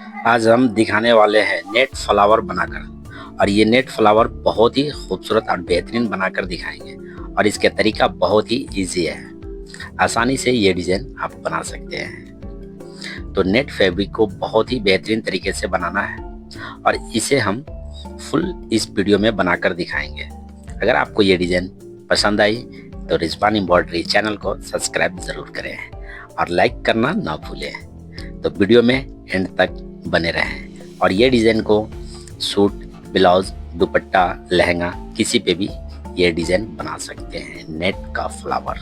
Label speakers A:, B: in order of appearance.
A: आज हम दिखाने वाले हैं नेट फ्लावर बनाकर। और ये नेट फ्लावर बहुत ही खूबसूरत और बेहतरीन बनाकर दिखाएंगे। और इसका तरीका बहुत ही इजी है, आसानी से ये डिज़ाइन आप बना सकते हैं। तो नेट फैब्रिक को बहुत ही बेहतरीन तरीके से बनाना है और इसे हम फुल इस वीडियो में बनाकर दिखाएंगे। अगर आपको ये डिज़ाइन पसंद आई तो रिजवान एम्ब्रॉयडरी चैनल को सब्सक्राइब ज़रूर करें और लाइक करना ना भूलें। तो वीडियो में एंड तक बने रहें। और ये डिज़ाइन को सूट, ब्लाउज, दुपट्टा, लहंगा किसी पे भी ये डिज़ाइन बना सकते हैं नेट का फ्लावर।